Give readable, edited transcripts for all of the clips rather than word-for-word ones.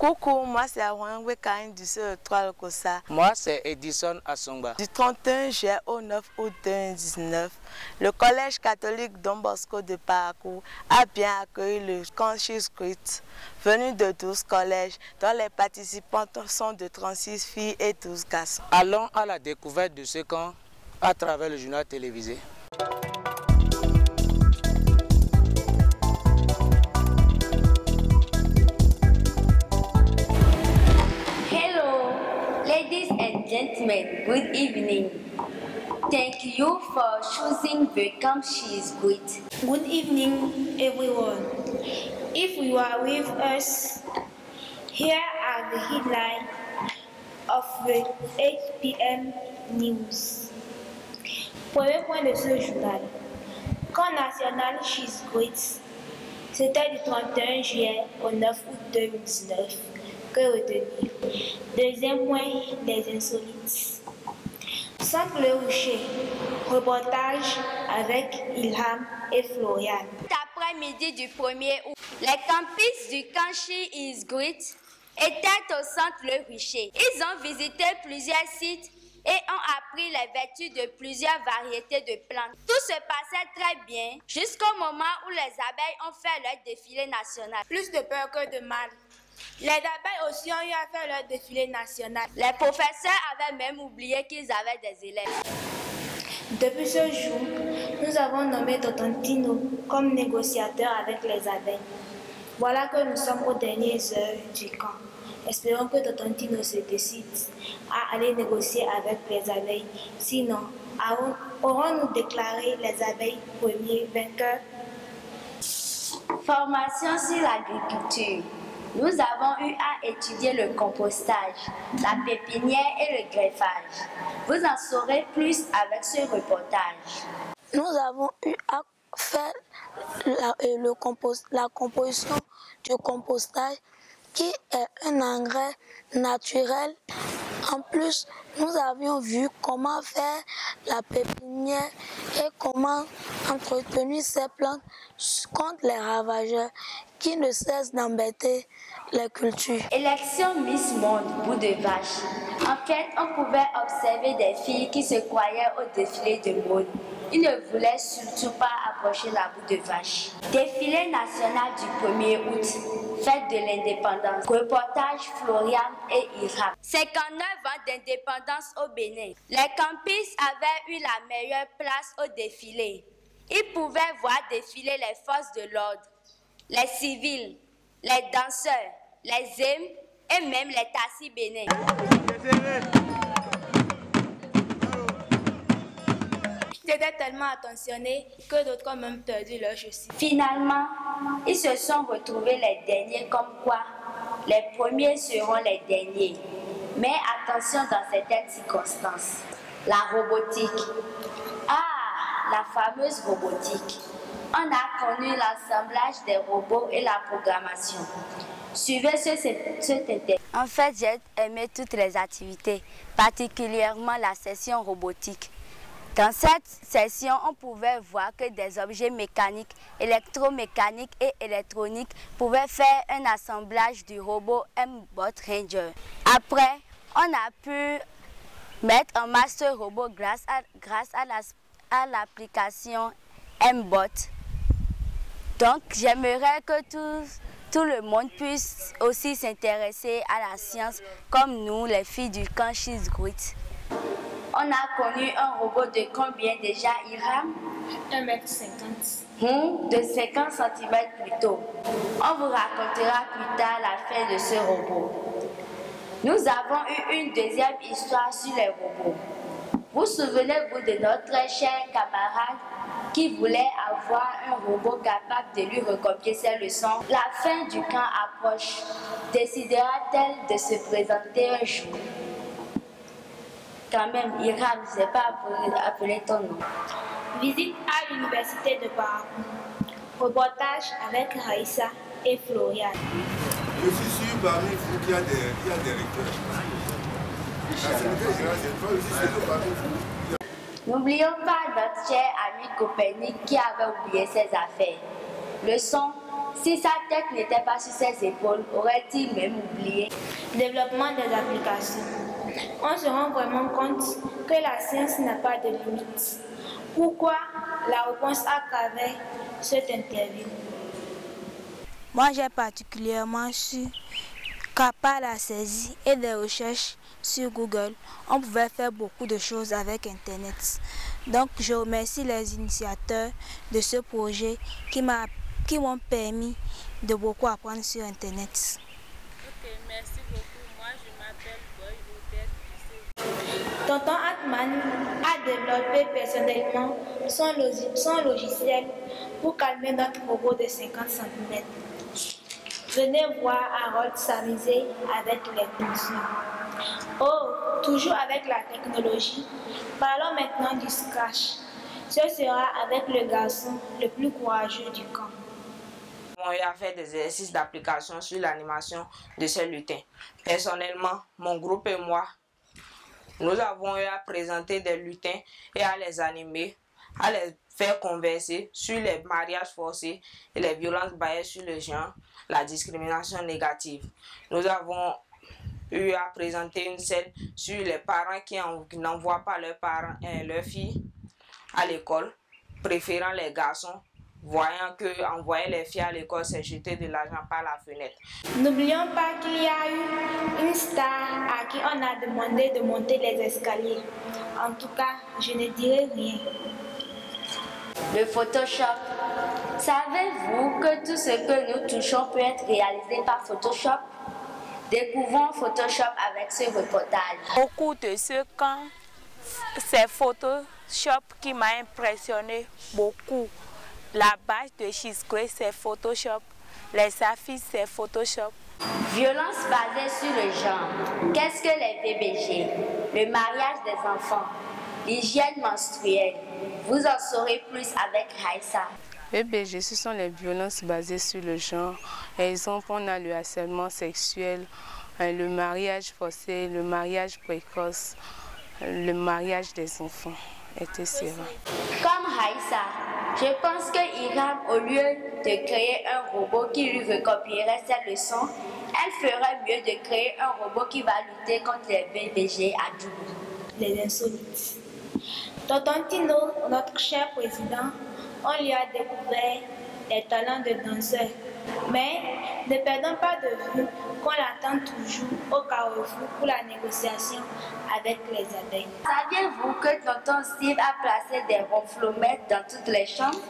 Coucou, moi c'est Awangwe Karine du CE3 Lokosa. Moi c'est Edison Assongba. Du 31 juillet au 9 août 2019, le collège catholique Don Bosco de Parakou a bien accueilli le Kanchi Script, venu de 12 collèges, dont les participants sont de 36 filles et 12 garçons. Allons à la découverte de ce camp à travers le journal télévisé. Ladies and gentlemen, good evening. Thank you for choosing the camp. She is great. Good evening, everyone. If you are with us, here are the headlines of the 8 p.m. news. Premier point de ce journal. Camp national She's Great. C'était du 31 juillet au 9 août 2019. Que retenir? Deuxième point, les insolites. Centre Le Rucher, reportage avec Ilham et Florian. Cet après-midi du 1er août, les campus du Kanchi is Great étaient au centre Le Rucher. Ils ont visité plusieurs sites et ont appris les vertus de plusieurs variétés de plantes. Tout se passait très bien jusqu'au moment où les abeilles ont fait leur défilé national. Plus de peur que de mal. Les abeilles aussi ont eu à faire leur défilé national. Les professeurs avaient même oublié qu'ils avaient des élèves. Depuis ce jour, nous avons nommé Totantino comme négociateur avec les abeilles. Voilà que nous sommes aux dernières heures du camp. Espérons que Totantino se décide à aller négocier avec les abeilles. Sinon, aurons-nous déclaré les abeilles premiers vainqueurs? Formation sur l'agriculture. Nous avons eu à étudier le compostage, la pépinière et le greffage. Vous en saurez plus avec ce reportage. Nous avons eu à faire la composition du compostage qui est un engrais naturel. En plus, nous avions vu comment faire la pépinière et comment entretenir ces plantes contre les ravageurs qui ne cessent d'embêter les cultures. Élection Miss Monde, bout de vache. En fait, on pouvait observer des filles qui se croyaient au défilé de mode. Ils ne voulaient surtout pas approcher la bout de vache. Défilé national du 1er août, fête de l'indépendance. Reportage Florian et Iram. 59 ans d'indépendance au Bénin. Les campus avaient eu la meilleure place au défilé. Ils pouvaient voir défiler les forces de l'ordre, les civils, les danseurs, les hymnes et même les tassis bénins. Ils étaient tellement attentionnés que d'autres ont même perdu leur chaussures. Finalement, ils se sont retrouvés les derniers comme quoi les premiers seront les derniers. Mais attention dans certaines circonstances. La robotique. Ah, la fameuse robotique. On a connu l'assemblage des robots et la programmation. Suivez ce TT. En fait, j'ai aimé toutes les activités, particulièrement la session robotique. Dans cette session, on pouvait voir que des objets mécaniques, électromécaniques et électroniques pouvaient faire un assemblage du robot M-Bot Ranger. Après, on a pu mettre en marche ce robot grâce à l'application M-Bot. Donc, j'aimerais que tout le monde puisse aussi s'intéresser à la science comme nous, les filles du camp She's Great. On a connu un robot de combien déjà, Iram? 1m50. De 50 cm plutôt. On vous racontera plus tard la fin de ce robot. Nous avons eu une deuxième histoire sur les robots. Vous souvenez-vous de notre très cher camarade qui voulait avoir un robot capable de lui recopier ses leçons? La fin du camp approche. Décidera-t-elle de se présenter un jour? Quand même, Iram, je ne sais pas appeler ton nom. Visite à l'université de Parakou. Reportage avec Raïssa et Florian. Je suis sûr parmi vous qu'il y a des lecteurs. N'oublions pas notre cher ami Copernic qui avait oublié ses affaires. Leçon, Si sa tête n'était pas sur ses épaules, aurait-il même oublié? Développement des applications. On se rend vraiment compte que la science n'a pas de limites. Pourquoi la réponse à travers cette interview? Moi, j'ai particulièrement su qu'à part la saisie et des recherches sur Google, on pouvait faire beaucoup de choses avec Internet. Donc, je remercie les initiateurs de ce projet qui m'ont permis de beaucoup apprendre sur Internet. Ok, merci beaucoup. Moi, je m'appelle Boy Odette. Tonton Atman a développé personnellement son logiciel pour calmer notre robot de 50 cm. Venez voir Harold s'amuser avec les peintures. Oh, toujours avec la technologie, parlons maintenant du Scratch. Ce sera avec le garçon le plus courageux du camp. On a fait des exercices d'application sur l'animation de ces lutins. Personnellement, mon groupe et moi, nous avons eu à présenter des lutins et à les animer, à les faire converser sur les mariages forcés et les violences basées sur le genre, la discrimination négative. Nous avons eu à présenter une scène sur les parents qui n'envoient pas leurs filles à l'école, préférant les garçons, voyant que envoyer les filles à l'école, c'est jeter de l'argent par la fenêtre. N'oublions pas qu'il y a eu une star à qui on a demandé de monter les escaliers. En tout cas, je ne dirai rien. Le Photoshop. Savez-vous que tout ce que nous touchons peut être réalisé par Photoshop? Découvrons Photoshop avec ce reportage. Au cours de ce camp, c'est Photoshop qui m'a impressionné beaucoup. La base de She's Great, c'est Photoshop. Les affiches, c'est Photoshop. Violence basée sur le genre. Qu'est-ce que les VBG? Le mariage des enfants. L'hygiène menstruelle. Vous en saurez plus avec Haïssa. VBG, ce sont les violences basées sur le genre. Exemple, on a le harcèlement sexuel, le mariage forcé, le mariage précoce, le mariage des enfants, etc. Comme Haïssa, je pense que Iram, au lieu de créer un robot qui lui recopierait ses leçons, elle ferait mieux de créer un robot qui va lutter contre les VBG à Djougou. Les insolites. Tonton Tino, notre cher président, on lui a découvert les talents de danseur. Mais ne perdons pas de vue qu'on l'attend toujours au carrefour pour la négociation avec les abeilles. Saviez-vous que tonton Steve a placé des ronflomètres dans toutes les chambres?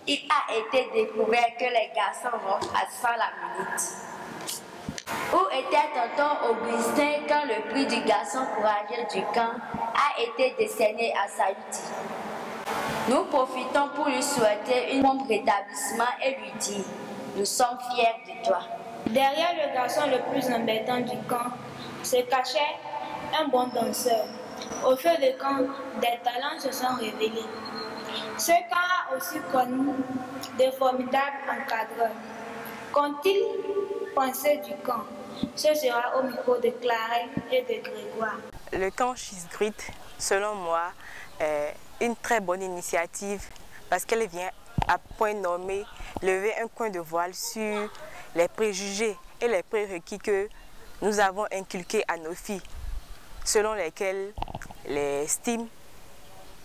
Il a été découvert que les garçons ronflent à 100 la minute. Où était tonton Augustin quand le prix du garçon courageux du camp a été décerné à Saluti? Nous profitons pour lui souhaiter un bon rétablissement et lui dire: nous sommes fiers de toi. Derrière le garçon le plus embêtant du camp se cachait un bon danseur. Au feu de camp, des talents se sont révélés. Ce camp a aussi connu de formidables encadreurs. Qu'ont-ils pensé du camp? Ce sera au micro de Clarelle et de Grégoire. Le camp She's Great, selon moi, est une très bonne initiative parce qu'elle vient à point nommé lever un coin de voile sur les préjugés et les prérequis que nous avons inculqués à nos filles, selon lesquels les STEAM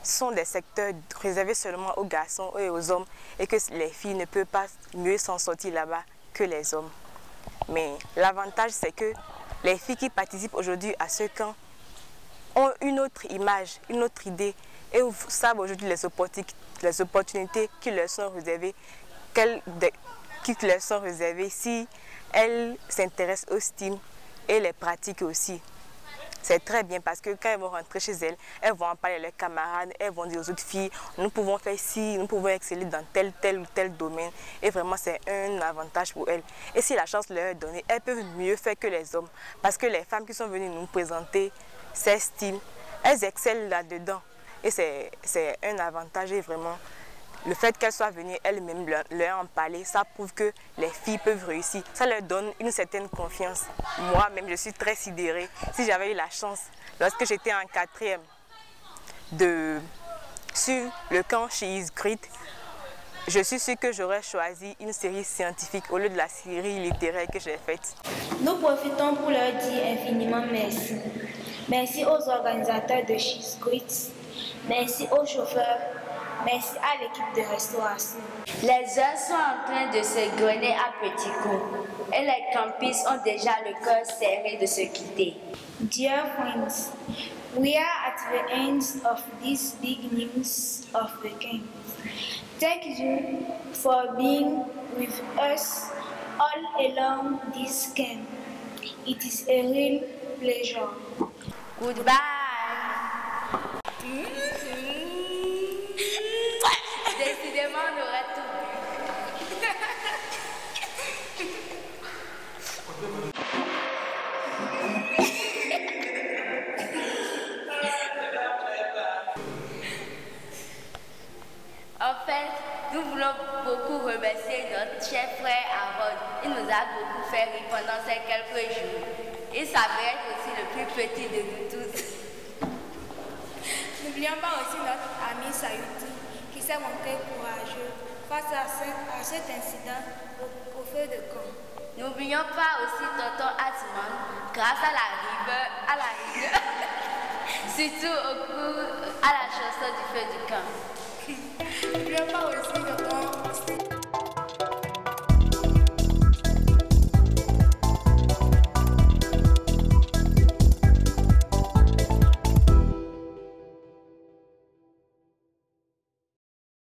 sont des secteurs réservés seulement aux garçons et aux hommes et que les filles ne peuvent pas mieux s'en sortir là-bas que les hommes. Mais l'avantage, c'est que les filles qui participent aujourd'hui à ce camp ont une autre image, une autre idée et savent aujourd'hui les opportunités qui leur sont réservées, si elles s'intéressent au STEAM et les pratiquent aussi. C'est très bien parce que quand elles vont rentrer chez elles, elles vont en parler à leurs camarades, elles vont dire aux autres filles, nous pouvons faire ci, nous pouvons exceller dans tel ou tel domaine. Et vraiment, c'est un avantage pour elles. Et si la chance leur est donnée, elles peuvent mieux faire que les hommes. Parce que les femmes qui sont venues nous présenter ces styles, elles excellent là-dedans. Et c'est un avantage et vraiment, le fait qu'elles soient venues elles-mêmes leur en parler, ça prouve que les filles peuvent réussir. Ça leur donne une certaine confiance. Moi-même, je suis très sidérée. Si j'avais eu la chance, lorsque j'étais en 4e, sur le camp She's Great, je suis sûre que j'aurais choisi une série scientifique au lieu de la série littéraire que j'ai faite. Nous profitons pour leur dire infiniment merci. Merci aux organisateurs de She's Great. Merci aux chauffeurs. Merci à l'équipe de restauration. Les heures sont en train de se grenouiller à petits coups et les campistes ont déjà le cœur serré de se quitter. Dear friends, we are at the end of this big news of the camp. Thank you for being with us all along this camp. It is a real pleasure. Goodbye. Décidément, on aurait tout vu. En fait, nous voulons beaucoup remercier notre cher frère Aaron. Il nous a beaucoup fait rire pendant ces quelques jours. Il s'avère être aussi le plus petit de nous tous. N'oublions pas aussi notre ami Sayuti qui s'est montré courageux face à cet incident au feu de camp. N'oublions pas aussi tonton Atman, grâce à la rigueur, surtout au cours à la chanson du feu du camp. N'oublions pas aussi tonton